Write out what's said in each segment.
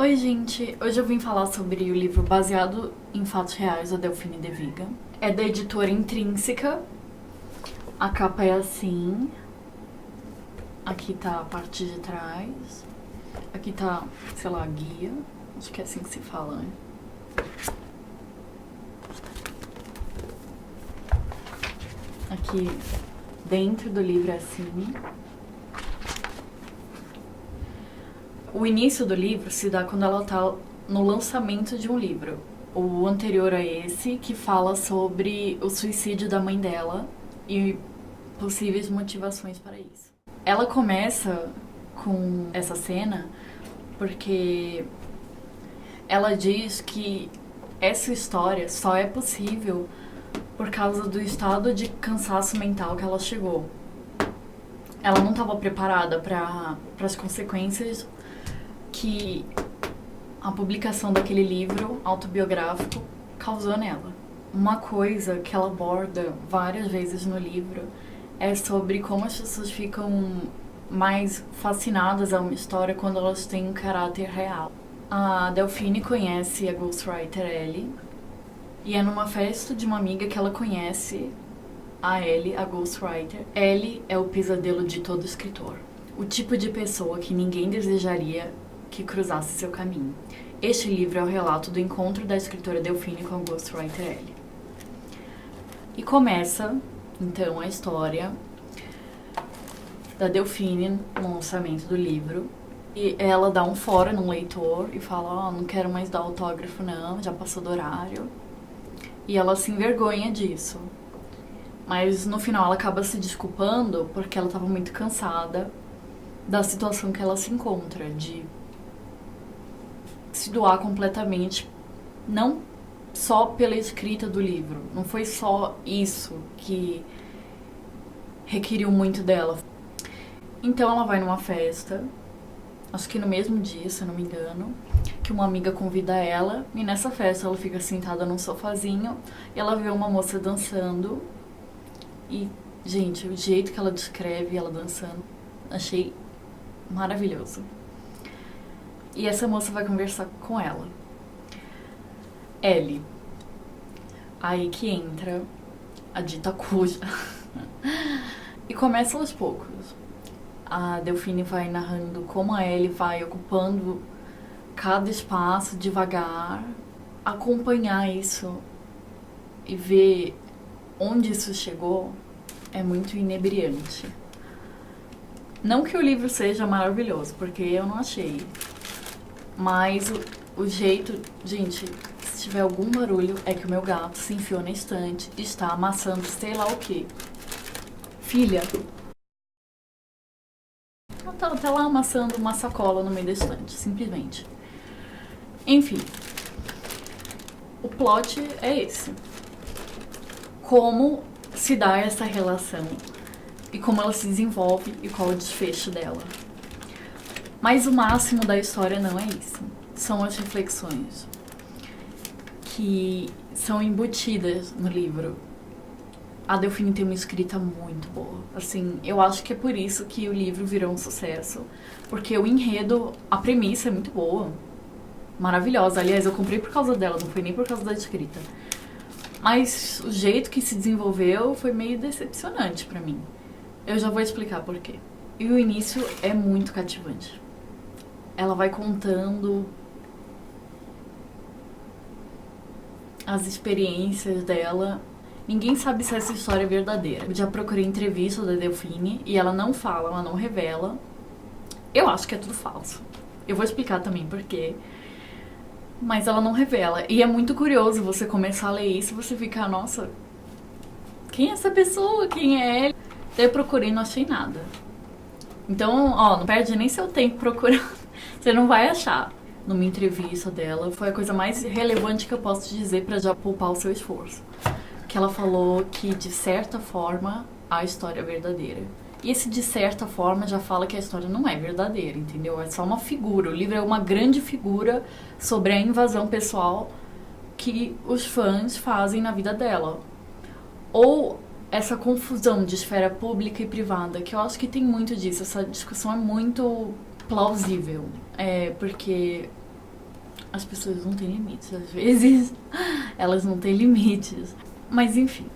Oi, gente! Hoje eu vim falar sobre o livro baseado em fatos reais da Delphine de Vigan. É da editora Intrínseca. A capa é assim. Aqui tá a parte de trás. Aqui tá, sei lá, a guia. Acho que é assim que se fala, né? Aqui dentro do livro é assim. O início do livro se dá quando ela tá no lançamento de um livro. O anterior a esse, que fala sobre o suicídio da mãe dela e possíveis motivações para isso. Ela começa com essa cena porque ela diz que essa história só é possível por causa do estado de cansaço mental que ela chegou. Ela não estava preparada para as consequências que a publicação daquele livro autobiográfico causou nela. Uma coisa que ela aborda várias vezes no livro é sobre como as pessoas ficam mais fascinadas a uma história quando elas têm um caráter real. A Delphine conhece a ghostwriter Ellie e é numa festa de uma amiga que ela conhece a Ellie, a ghostwriter. Ellie é o pesadelo de todo escritor. O tipo de pessoa que ninguém desejaria que cruzasse seu caminho. Este livro é o relato do encontro da escritora Delphine com a ghostwriter Ellie. E começa, então, a história da Delphine no lançamento do livro. E ela dá um fora num leitor e fala, não quero mais dar autógrafo não, já passou do horário. E ela se envergonha disso. Mas no final ela acaba se desculpando porque ela estava muito cansada da situação que ela se encontra, de se doar completamente, não só pela escrita do livro, não foi só isso que requeriu muito dela. Então ela vai numa festa, acho que no mesmo dia, se eu não me engano, que uma amiga convida ela, e nessa festa ela fica sentada num sofazinho e ela vê uma moça dançando e, gente, o jeito que ela descreve ela dançando, achei maravilhoso. E essa moça vai conversar com ela. Ellie. Aí que entra a dita cuja. E começa aos poucos. A Delphine vai narrando como a Ellie vai ocupando cada espaço devagar. Acompanhar isso e ver onde isso chegou é muito inebriante. Não que o livro seja maravilhoso, porque eu não achei. Mas o jeito... Gente, se tiver algum barulho, é que o meu gato se enfiou na estante e está amassando sei lá o que. Filha! Ela tá até lá amassando uma sacola no meio da estante, simplesmente. Enfim. O plot é esse. Como se dá essa relação e como ela se desenvolve e qual o desfecho dela. Mas o máximo da história não é isso. São as reflexões que são embutidas no livro. A Delphine tem uma escrita muito boa. Assim, eu acho que é por isso que o livro virou um sucesso. Porque o enredo, a premissa é muito boa. Maravilhosa. Aliás, eu comprei por causa dela, não foi nem por causa da escrita. Mas o jeito que se desenvolveu foi meio decepcionante pra mim. Eu já vou explicar por quê. E o início é muito cativante. Ela vai contando as experiências dela. Ninguém sabe se essa história é verdadeira. Eu já procurei entrevista da Delphine e ela não fala, ela não revela. Eu acho que é tudo falso. Eu vou explicar também por quê. Mas ela não revela. E é muito curioso você começar a ler isso e você ficar, nossa, quem é essa pessoa? Quem é ele? Daí eu procurei e não achei nada. Então, não perde nem seu tempo procurando. Você não vai achar. Numa entrevista dela, foi a coisa mais relevante que eu posso te dizer pra já poupar o seu esforço. Que ela falou que, de certa forma, a história é verdadeira. E esse de certa forma já fala que a história não é verdadeira, entendeu? É só uma figura. O livro é uma grande figura sobre a invasão pessoal que os fãs fazem na vida dela. Ou essa confusão de esfera pública e privada, que eu acho que tem muito disso. Essa discussão é muito plausível. Porque As pessoas não têm limites, às vezes. Elas não têm limites. Mas enfim.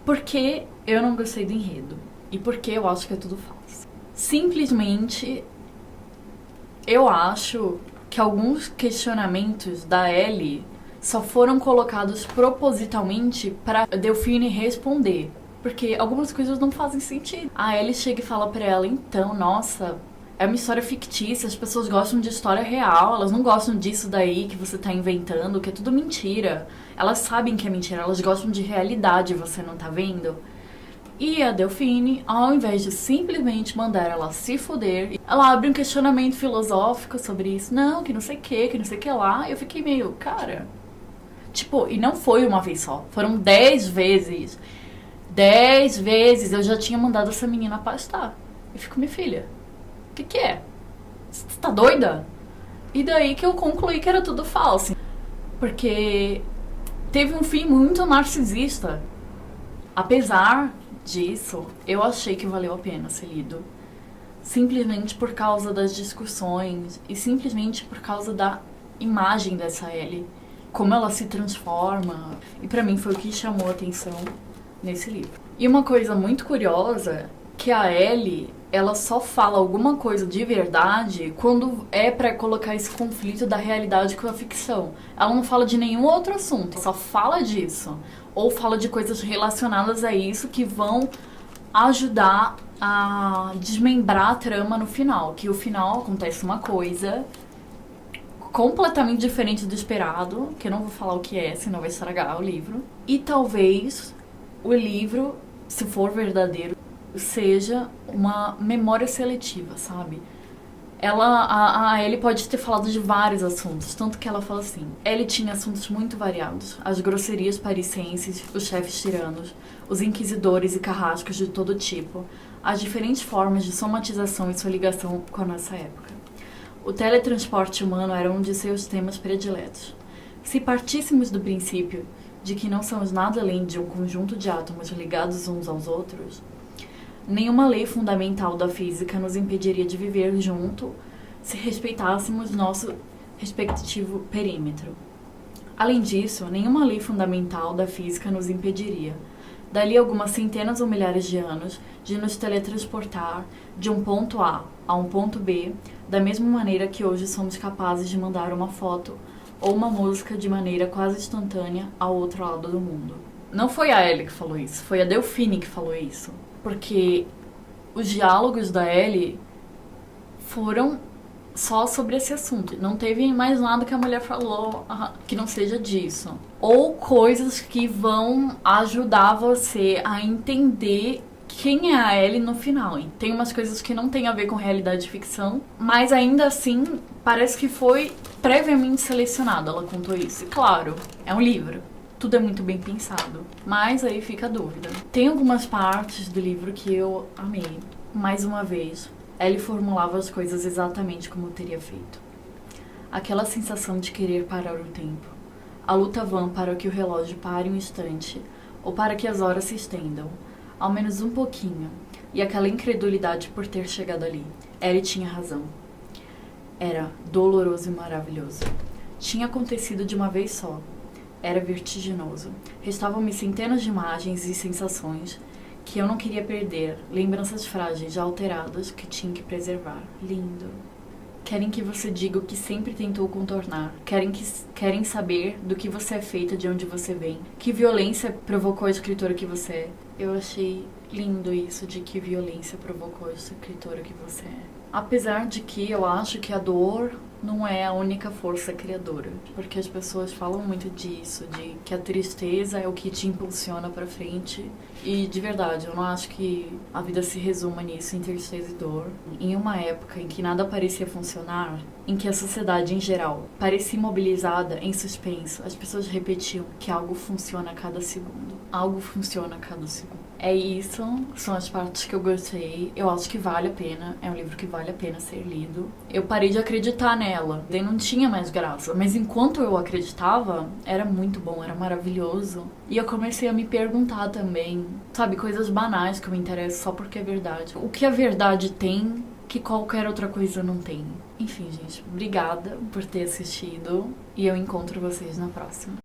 Por que eu não gostei do enredo? E por que eu acho que é tudo falso? Simplesmente, eu acho que alguns questionamentos da Ellie só foram colocados propositalmente para Delphine responder. Porque algumas coisas não fazem sentido. A Ellie chega e fala pra ela, então, nossa, é uma história fictícia, as pessoas gostam de história real, elas não gostam disso daí que você tá inventando, que é tudo mentira. Elas sabem que é mentira, elas gostam de realidade, você não tá vendo? E a Delphine, ao invés de simplesmente mandar ela se fuder, ela abre um questionamento filosófico sobre isso. Não, que não sei o que não sei o que lá. Eu fiquei meio, cara... Tipo, e não foi uma vez só. Foram 10 vezes. 10 vezes eu já tinha mandado essa menina pastar. Eu fico, minha filha, o que é? Você tá doida? E daí que eu concluí que era tudo falso. Porque teve um fim muito narcisista. Apesar disso, eu achei que valeu a pena ser lido. Simplesmente por causa das discussões e simplesmente por causa da imagem dessa Ellie. Como ela se transforma. E pra mim foi o que chamou a atenção nesse livro. E uma coisa muito curiosa, que a Ellie, ela só fala alguma coisa de verdade quando é pra colocar esse conflito da realidade com a ficção. Ela não fala de nenhum outro assunto, só fala disso. Ou fala de coisas relacionadas a isso que vão ajudar a desmembrar a trama no final. Que o final acontece uma coisa completamente diferente do esperado, que eu não vou falar o que é, senão vai estragar o livro. E talvez o livro, se for verdadeiro, seja uma memória seletiva, sabe? A Ellie pode ter falado de vários assuntos, tanto que ela fala assim, Ellie tinha assuntos muito variados, as grosserias pariscenses, os chefes tiranos, os inquisidores e carrascos de todo tipo, as diferentes formas de somatização e sua ligação com a nossa época. O teletransporte humano era um de seus temas prediletos. Se partíssemos do princípio de que não somos nada além de um conjunto de átomos ligados uns aos outros, nenhuma lei fundamental da física nos impediria de viver junto se respeitássemos nosso respectivo perímetro. Além disso, nenhuma lei fundamental da física nos impediria, dali algumas centenas ou milhares de anos, de nos teletransportar de um ponto A um ponto B, da mesma maneira que hoje somos capazes de mandar uma foto ou uma música de maneira quase instantânea ao outro lado do mundo. Não foi a Ellie que falou isso, foi a Delphine que falou isso. Porque os diálogos da Ellie foram só sobre esse assunto. Não teve mais nada que a mulher falou que não seja disso. Ou coisas que vão ajudar você a entender quem é a Ellie no final. E tem umas coisas que não tem a ver com realidade de ficção, mas ainda assim parece que foi previamente selecionado. Ela contou isso. E claro, é um livro. Tudo é muito bem pensado. Mas aí fica a dúvida. Tem algumas partes do livro que eu amei. Mais uma vez, Ellie formulava as coisas exatamente como eu teria feito. Aquela sensação de querer parar o tempo. A luta vã para que o relógio pare um instante, ou para que as horas se estendam, ao menos um pouquinho. E aquela incredulidade por ter chegado ali. Ellie tinha razão. Era doloroso e maravilhoso. Tinha acontecido de uma vez só. Era vertiginoso. Restavam-me centenas de imagens e sensações que eu não queria perder, lembranças frágeis, já alteradas, que tinha que preservar. Lindo. Querem que você diga o que sempre tentou contornar. Querem saber do que você é feita, de onde você vem. Que violência provocou a escritora que você é. Eu achei lindo isso, de que violência provocou a escritora que você é. Apesar de que eu acho que a dor não é a única força criadora. Porque as pessoas falam muito disso, de que a tristeza é o que te impulsiona pra frente. E de verdade, eu não acho que a vida se resuma nisso, em tristeza e dor. Em uma época em que nada parecia funcionar, em que a sociedade em geral parecia imobilizada, em suspenso, as pessoas repetiam que algo funciona a cada segundo. Algo funciona a cada segundo. É isso, são as partes que eu gostei. Eu acho que vale a pena, é um livro que vale a pena ser lido. Eu parei de acreditar nela, daí não tinha mais graça. Mas enquanto eu acreditava, era muito bom, era maravilhoso. E eu comecei a me perguntar também, sabe, coisas banais que eu me interesso só porque é verdade. O que a verdade tem que qualquer outra coisa não tem. Enfim, gente, obrigada por ter assistido e eu encontro vocês na próxima.